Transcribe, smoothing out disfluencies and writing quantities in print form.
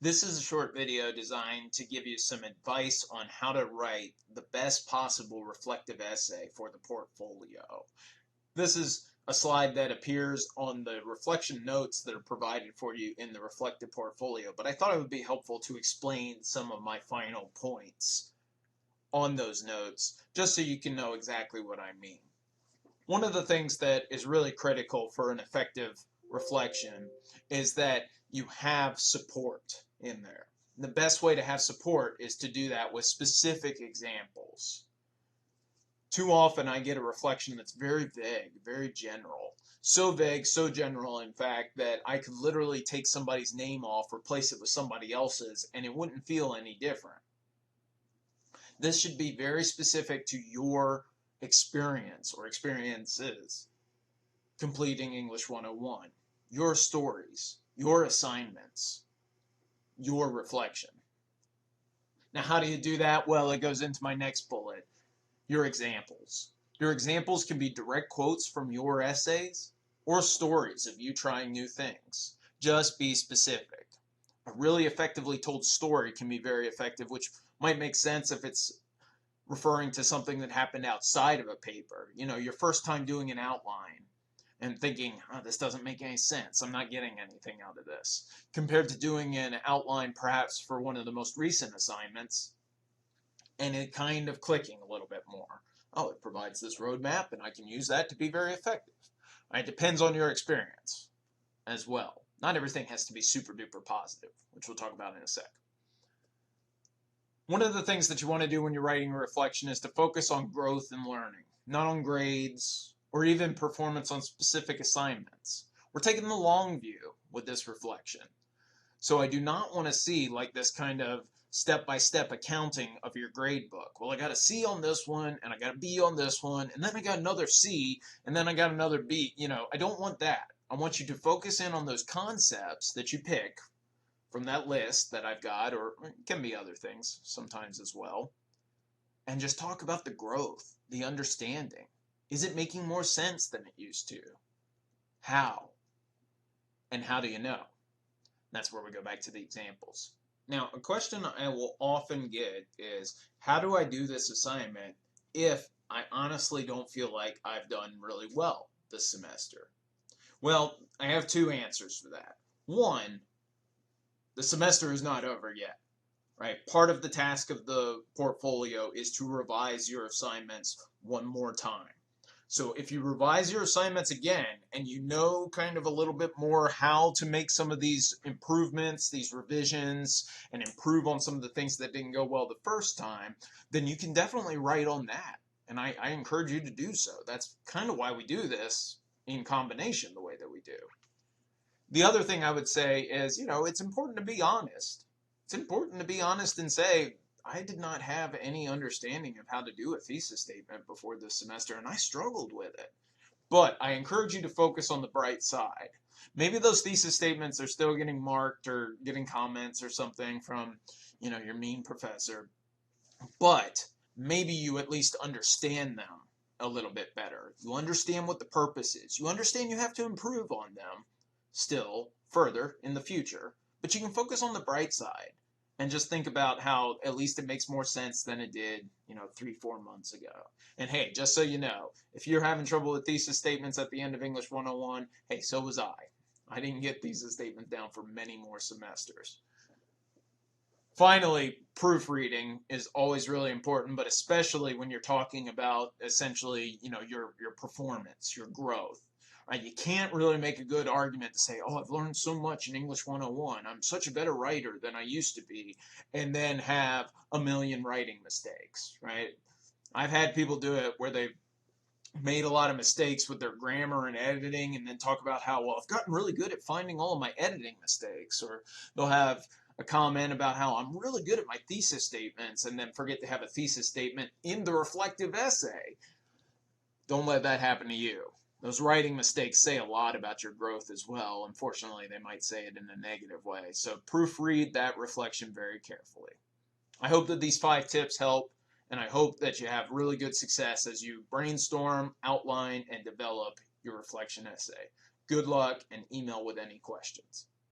This is a short video designed to give you some advice on how to write the best possible reflective essay for the portfolio. This is a slide that appears on the reflection notes that are provided for you in the reflective portfolio, but I thought it would be helpful to explain some of my final points on those notes just so you can know exactly what I mean. One of the things that is really critical for an effective reflection is that you have support in there. And the best way to have support is to do that with specific examples. Too often I get a reflection that's very vague, very general. So vague, so general, in fact, that I could literally take somebody's name off, replace it with somebody else's, and it wouldn't feel any different. This should be very specific to your experience or experiences completing English 101, your stories, your assignments, your reflection. Now, how do you do that? Well, it goes into my next bullet, your examples. Your examples can be direct quotes from your essays or stories of you trying new things. Just be specific. A really effectively told story can be very effective, which might make sense if it's referring to something that happened outside of a paper. You know, your first time doing an outline and thinking, oh, this doesn't make any sense. I'm not getting anything out of this. Compared to doing an outline perhaps for one of the most recent assignments and it kind of clicking a little bit more. Oh, it provides this roadmap and I can use that to be very effective. It depends on your experience as well. Not everything has to be super duper positive, which we'll talk about in a sec. One of the things that you want to do when you're writing a reflection is to focus on growth and learning, not on grades or even performance on specific assignments. We're taking the long view with this reflection. So I do not want to see like this kind of step-by-step accounting of your grade book. Well, I got a C on this one, and I got a B on this one, and then I got another C, and then I got another B. You know, I don't want that. I want you to focus in on those concepts that you pick from that list that I've got, or it can be other things sometimes as well, and just talk about the growth, the understanding. Is it making more sense than it used to? How? And how do you know? That's where we go back to the examples. Now, a question I will often get is, how do I do this assignment if I honestly don't feel like I've done really well this semester? Well, I have two answers for that. One, the semester is not over yet, right? Part of the task of the portfolio is to revise your assignments one more time. So if you revise your assignments again and you know kind of a little bit more how to make some of these improvements, these revisions, and improve on some of the things that didn't go well the first time, then you can definitely write on that. And I encourage you to do so. That's kind of why we do this in combination the way that we do. The other thing I would say is, you know, it's important to be honest. It's important to be honest and say, I did not have any understanding of how to do a thesis statement before this semester, and I struggled with it. But I encourage you to focus on the bright side. Maybe those thesis statements are still getting marked or getting comments or something from, you know, your mean professor, but maybe you at least understand them a little bit better. You understand what the purpose is. You understand you have to improve on them still further in the future, but you can focus on the bright side and just think about how at least it makes more sense than it did, you know, 3-4 months ago. And hey, just so you know, if you're having trouble with thesis statements at the end of English 101, hey, so was I. I didn't get thesis statements down for many more semesters. Finally, proofreading is always really important, but especially when you're talking about essentially, you know, your performance, your growth. Right? You can't really make a good argument to say, oh, I've learned so much in English 101. I'm such a better writer than I used to be, and then have a million writing mistakes, right? I've had people do it where they've made a lot of mistakes with their grammar and editing and then talk about how, well, I've gotten really good at finding all of my editing mistakes, or they'll have a comment about how I'm really good at my thesis statements and then forget to have a thesis statement in the reflective essay. Don't let that happen to you. Those writing mistakes say a lot about your growth as well. Unfortunately, they might say it in a negative way. So proofread that reflection very carefully. I hope that these 5 tips help, and I hope that you have really good success as you brainstorm, outline, and develop your reflection essay. Good luck, and email with any questions.